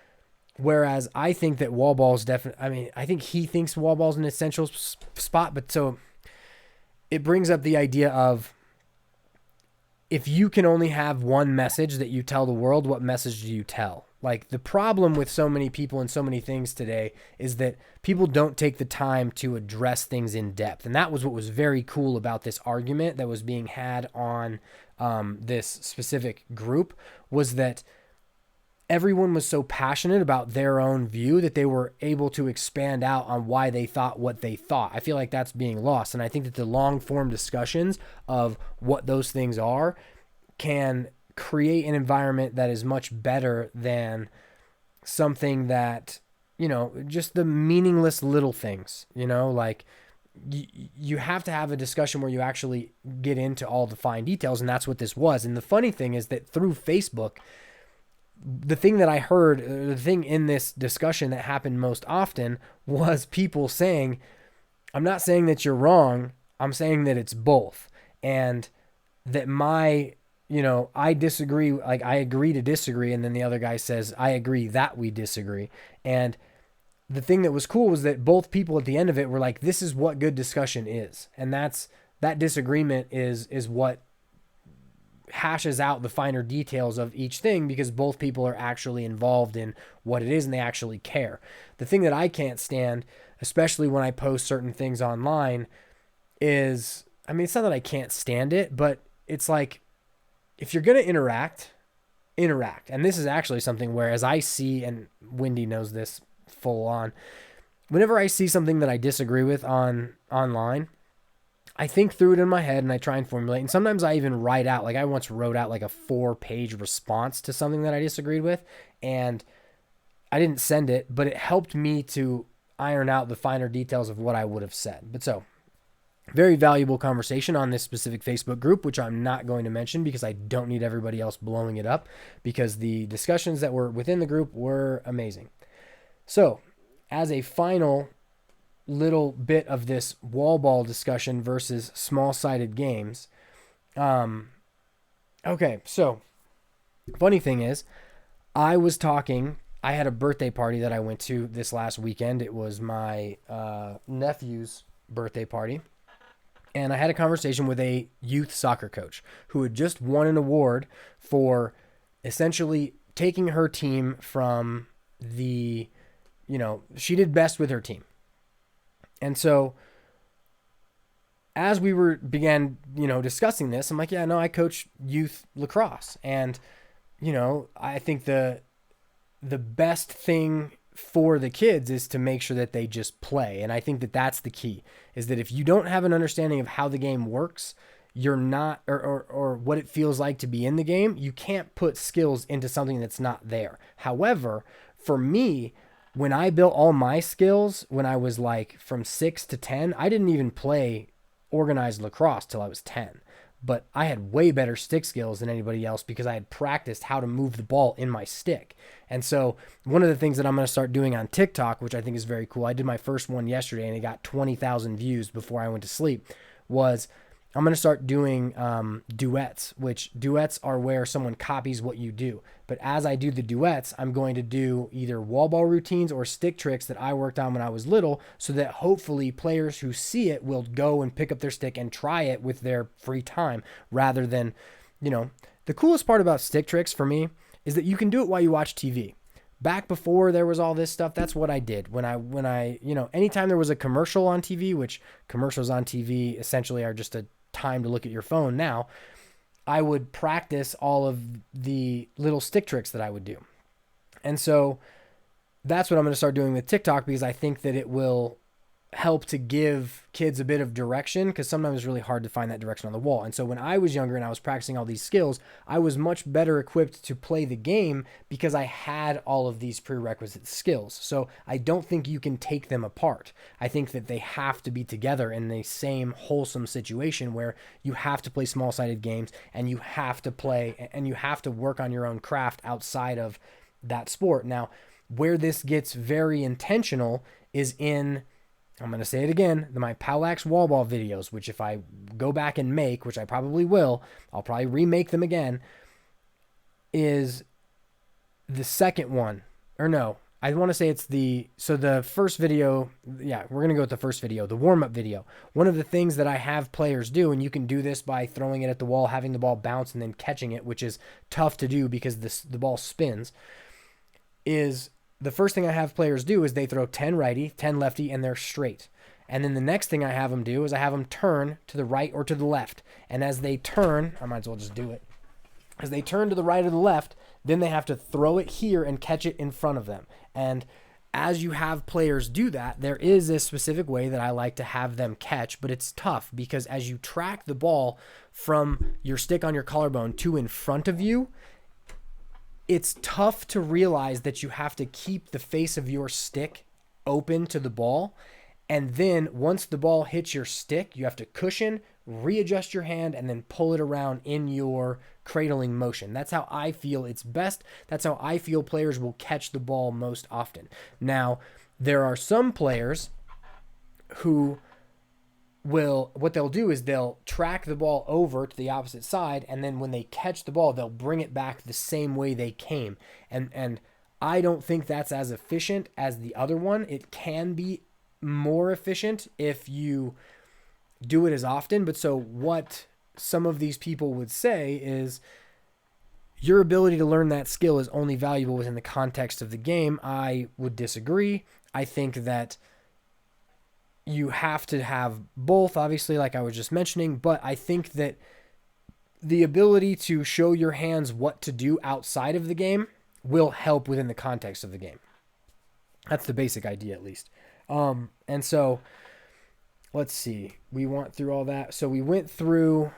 S1: whereas I think that wall ball is I think he thinks wall ball is an essential spot, but so it brings up the idea of if you can only have one message that you tell the world, what message do you tell? Like, the problem with so many people and so many things today is that people don't take the time to address things in depth. And that was what was very cool about this argument that was being had on this specific group, was that everyone was so passionate about their own view that they were able to expand out on why they thought what they thought. I feel like that's being lost. And I think that the long form discussions of what those things are can create an environment that is much better than something that, just the meaningless little things, like you have to have a discussion where you actually get into all the fine details. And that's what this was. And the funny thing is that through Facebook, the thing that I heard, the thing in this discussion that happened most often was people saying, I'm not saying that you're wrong. I'm saying that it's both. And that I disagree, like I agree to disagree. And then the other guy says, I agree that we disagree. And the thing that was cool was that both people at the end of it were like, this is what good discussion is. And that disagreement is what hashes out the finer details of each thing, because both people are actually involved in what it is and they actually care. The thing that I can't stand, especially when I post certain things online, is, it's not that I can't stand it, but it's like, if you're going to interact. And this is actually something where, as I see, and Wendy knows this full on, whenever I see something that I disagree with online, I think through it in my head and I try and formulate. And sometimes I even write out, like I once wrote out like a 4-page response to something that I disagreed with, and I didn't send it, but it helped me to iron out the finer details of what I would have said. But so, very valuable conversation on this specific Facebook group, which I'm not going to mention because I don't need everybody else blowing it up, because the discussions that were within the group were amazing. So, as a final little bit of this wall ball discussion versus small-sided games. Okay, so funny thing is, I had a birthday party that I went to this last weekend. It was my nephew's birthday party. And I had a conversation with a youth soccer coach who had just won an award for essentially taking her team from she did best with her team. And so as we began discussing this, I'm like, yeah, no, I coach youth lacrosse. And, I think the best thing for the kids is to make sure that they just play. And I think that that's the key, is that if you don't have an understanding of how the game works, you're not, or what it feels like to be in the game, you can't put skills into something that's not there. However, for me, when I built all my skills when I was like from 6 to 10, I didn't even play organized lacrosse till I was 10. But I had way better stick skills than anybody else because I had practiced how to move the ball in my stick. And so one of the things that I'm going to start doing on TikTok, which I think is very cool, I did my first one yesterday and it got 20,000 views before I went to sleep, was I'm going to start doing duets, which duets are where someone copies what you do. But as I do the duets, I'm going to do either wall ball routines or stick tricks that I worked on when I was little, so that hopefully players who see it will go and pick up their stick and try it with their free time, rather than, the coolest part about stick tricks for me is that you can do it while you watch TV. Back before there was all this stuff, that's what I did. When I anytime there was a commercial on TV, which commercials on TV essentially are just a time to look at your phone now, I would practice all of the little stick tricks that I would do. And so that's what I'm going to start doing with TikTok, because I think that it will help to give kids a bit of direction, because sometimes it's really hard to find that direction on the wall. And so when I was younger and I was practicing all these skills, I was much better equipped to play the game because I had all of these prerequisite skills. So I don't think you can take them apart. I think that they have to be together in the same wholesome situation where you have to play small-sided games and you have to play and you have to work on your own craft outside of that sport. Now, where this gets very intentional is in, I'm going to say it again, my POWLAX wall ball videos, which if I go back and make, which I probably will, I'll probably remake them again, is the second one. Or no, I want to say it's the first video. Yeah, we're going to go with the first video, the warm-up video. One of the things that I have players do, and you can do this by throwing it at the wall, having the ball bounce, and then catching it, which is tough to do because the ball spins, is the first thing I have players do is they throw 10 righty, 10 lefty, and they're straight. And then the next thing I have them do is I have them turn to the right or to the left. And as they turn, I might as well just do it. As they turn to the right or the left, then they have to throw it here and catch it in front of them. And as you have players do that, there is a specific way that I like to have them catch, but it's tough because as you track the ball from your stick on your collarbone to in front of you, it's tough to realize that you have to keep the face of your stick open to the ball. And then once the ball hits your stick, you have to cushion, readjust your hand, and then pull it around in your cradling motion. That's how I feel it's best. That's how I feel players will catch the ball most often. Now, there are some players who what they'll do is they'll track the ball over to the opposite side, and then when they catch the ball, they'll bring it back the same way they came. And I don't think that's as efficient as the other one. It can be more efficient if you do it as often. But so what some of these people would say is your ability to learn that skill is only valuable within the context of the game. I would disagree. I think that you have to have both, obviously, like I was just mentioning, but I think that the ability to show your hands what to do outside of the game will help within the context of the game. That's the basic idea, at least. And so let's see, we went through all that. So we went through,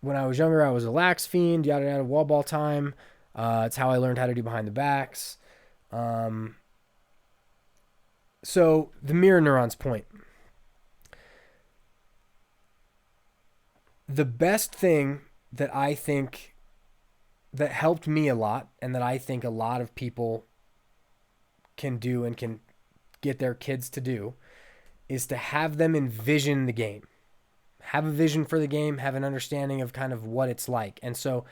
S1: when I was younger, I was a lax fiend, yada, yada, wall ball time. It's how I learned how to do behind the backs. So the mirror neurons point. The best thing that I think that helped me a lot, and that I think a lot of people can do and can get their kids to do, is to have them envision the game. Have a vision for the game, have an understanding of kind of what it's like. And so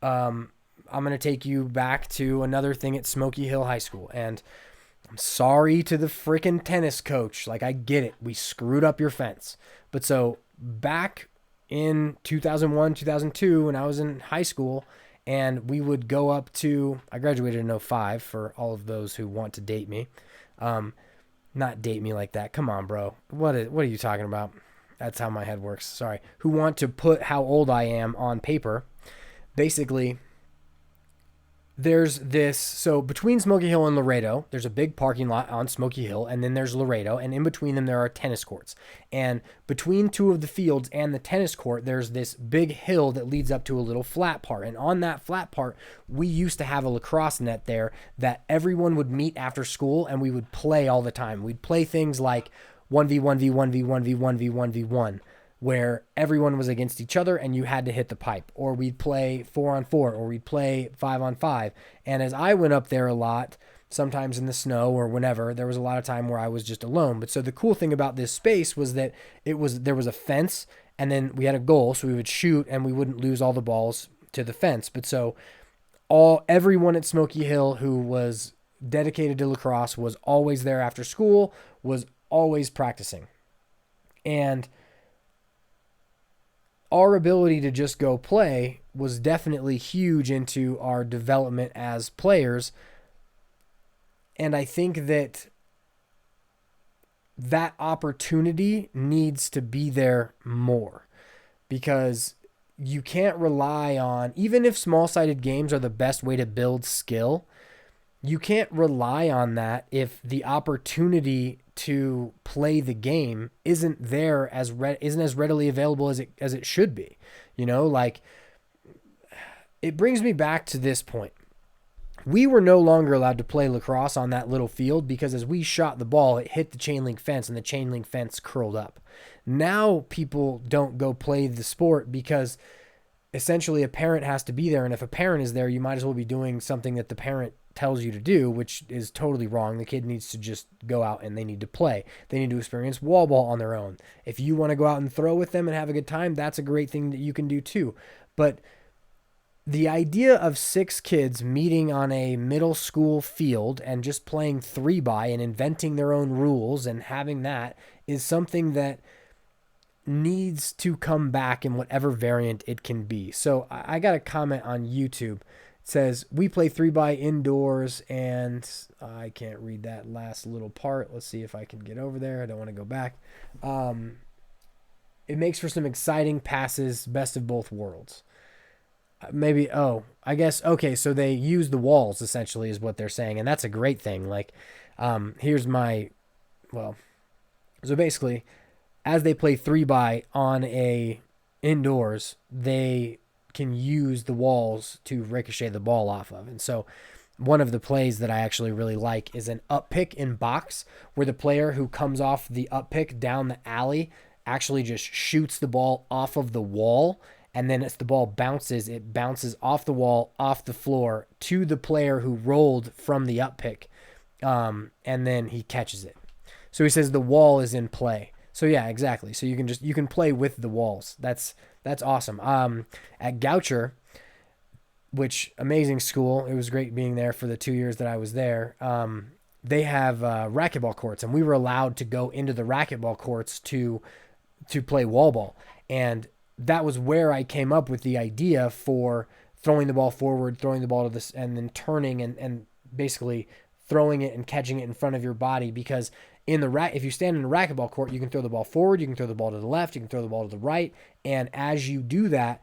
S1: I'm going to take you back to another thing at Smoky Hill High School. And I'm sorry to the freaking tennis coach. Like, I get it. We screwed up your fence. But so back in 2001, 2002, when I was in high school, and we would go up to, I graduated in 05 for all of those who want to date me. Not date me like that. Come on, bro. What are you talking about? That's how my head works. Sorry. Who want to put how old I am on paper. Basically, there's this, so between Smoky Hill and Laredo, there's a big parking lot on Smoky Hill, and then there's Laredo, and in between them there are tennis courts. And between two of the fields and the tennis court, there's this big hill that leads up to a little flat part. And on that flat part, we used to have a lacrosse net there that everyone would meet after school, and we would play all the time. We'd play things like 1v1v1v1v1v1v1, where everyone was against each other and you had to hit the pipe, or we'd play 4-on-4, or we'd play 5-on-5. And as I went up there a lot, sometimes in the snow or whenever, there was a lot of time where I was just alone. But so the cool thing about this space was that there was a fence, and then we had a goal, so we would shoot and we wouldn't lose all the balls to the fence. But so everyone at Smoky Hill who was dedicated to lacrosse was always there after school, was always practicing. And our ability to just go play was definitely huge into our development as players. And I think that opportunity needs to be there more, because you can't rely on, even if small-sided games are the best way to build skill, you can't rely on that if the opportunity to play the game isn't there isn't as readily available as it should be. You know, like, it brings me back to this point. We were no longer allowed to play lacrosse on that little field because as we shot the ball, it hit the chain link fence and the chain link fence curled up. Now people don't go play the sport because essentially a parent has to be there. And if a parent is there, you might as well be doing something that the parent tells you to do, which is totally wrong. The kid needs to just go out and they need to play. They need to experience wall ball on their own. If you want to go out and throw with them and have a good time, that's a great thing that you can do too. But the idea of 6 kids meeting on a middle school field and just playing 3x and inventing their own rules and having that is something that needs to come back in whatever variant it can be. So I got a comment on YouTube. It says, we play 3x indoors, and I can't read that last little part. Let's see if I can get over there. I don't want to go back. It makes for some exciting passes, best of both worlds. Maybe, I guess, okay, so they use the walls, essentially, is what they're saying, and that's a great thing. Like, so basically, as they play 3x on a indoors, they can use the walls to ricochet the ball off of. And so one of the plays that I actually really like is an up pick in box, where the player who comes off the up pick down the alley actually just shoots the ball off of the wall. And then as the ball bounces, it bounces off the wall, off the floor to the player who rolled from the up pick. And then he catches it. So he says the wall is in play. So yeah, exactly. So you can play with the walls. That's awesome. At Goucher, which amazing school. It was great being there for the 2 years that I was there. They have racquetball courts, and we were allowed to go into the racquetball courts to play wall ball. And that was where I came up with the idea for throwing the ball forward, throwing the ball to this, and then turning and basically throwing it and catching it in front of your body. Because if you stand in a racquetball court, you can throw the ball forward, you can throw the ball to the left, you can throw the ball to the right. And as you do that,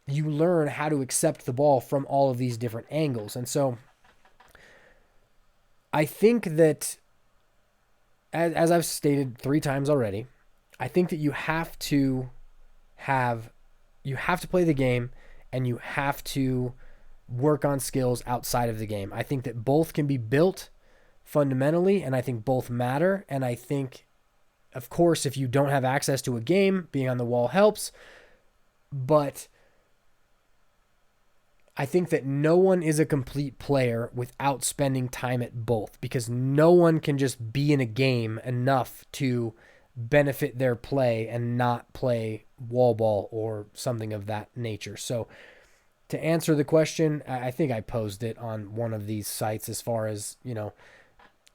S1: you learn how to accept the ball from all of these different angles. And so I think that, as I've stated 3 times already, I think that you have to play the game, and you have to work on skills outside of the game. I think that both can be built fundamentally, and I think both matter. And I think, of course, if you don't have access to a game, being on the wall helps. But I think that no one is a complete player without spending time at both, because no one can just be in a game enough to benefit their play and not play wall ball or something of that nature. So to answer the question, I think I posed it on one of these sites as far as,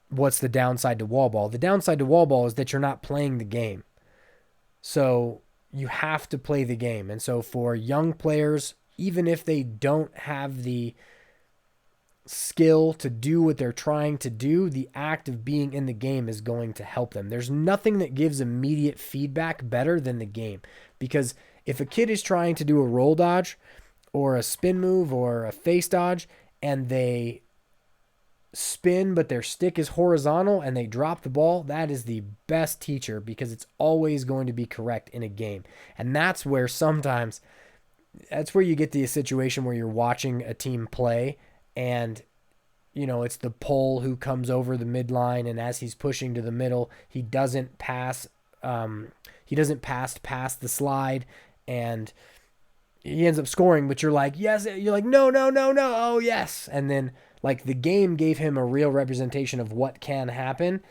S1: what's the downside to wall ball? The downside to wall ball is that you're not playing the game. So you have to play the game. And so for young players, even if they don't have the skill to do what they're trying to do, the act of being in the game is going to help them. There's nothing that gives immediate feedback better than the game. Because if a kid is trying to do a roll dodge or a spin move or a face dodge, and they spin, but their stick is horizontal and they drop the ball, that is the best teacher, because it's always going to be correct in a game. And that's where you get the situation where you're watching a team play and, it's the pole who comes over the midline, and as he's pushing to the middle, he doesn't pass past the slide, and he ends up scoring, but you're like, yes, you're like, no, oh yes. And then like the game gave him a real representation of what can happen.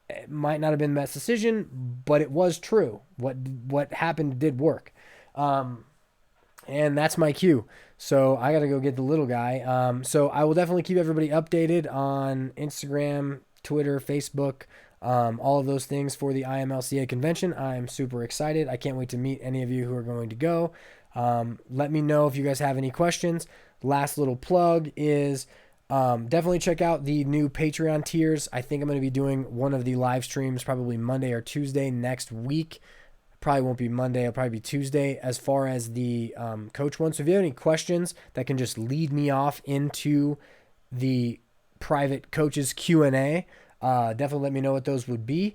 S1: It might not have been the best decision, but it was true. What happened did work. And that's my cue. So I got to go get the little guy. So I will definitely keep everybody updated on Instagram, Twitter, Facebook, all of those things for the IMLCA convention. I'm super excited. I can't wait to meet any of you who are going to go. Let me know if you guys have any questions. Last little plug is definitely check out the new Patreon tiers. I think I'm going to be doing one of the live streams probably Monday or Tuesday next week. Probably won't be Monday. It'll probably be Tuesday as far as the coach one. So if you have any questions that can just lead me off into the private coaches Q&A, definitely let me know what those would be.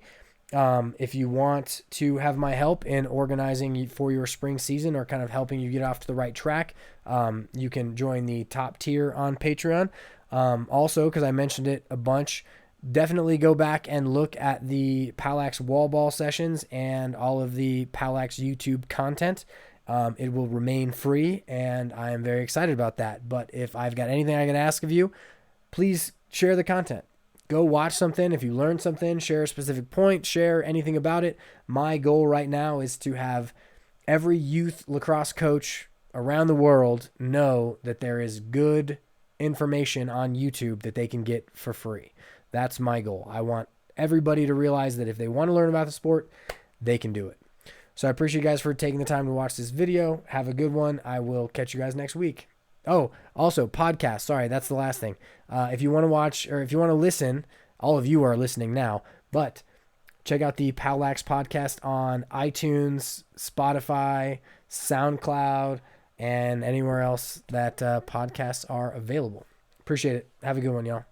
S1: If you want to have my help in organizing for your spring season or kind of helping you get off to the right track, you can join the top tier on Patreon. Also, because I mentioned it a bunch, definitely go back and look at the POWLAX wall ball sessions and all of the POWLAX YouTube content. It will remain free, and I am very excited about that. But if I've got anything I can ask of you, please share the content. Go watch something. If you learned something, share a specific point, share anything about it. My goal right now is to have every youth lacrosse coach around the world know that there is good information on YouTube that they can get for free. That's my goal. I want everybody to realize that if they want to learn about the sport, they can do it. So I appreciate you guys for taking the time to watch this video. Have a good one. I will catch you guys next week. Oh, also podcast. Sorry, that's the last thing. If you want to watch or if you want to listen, all of you are listening now, but check out the POWLAX podcast on iTunes, Spotify, SoundCloud, and anywhere else that podcasts are available. Appreciate it. Have a good one, y'all.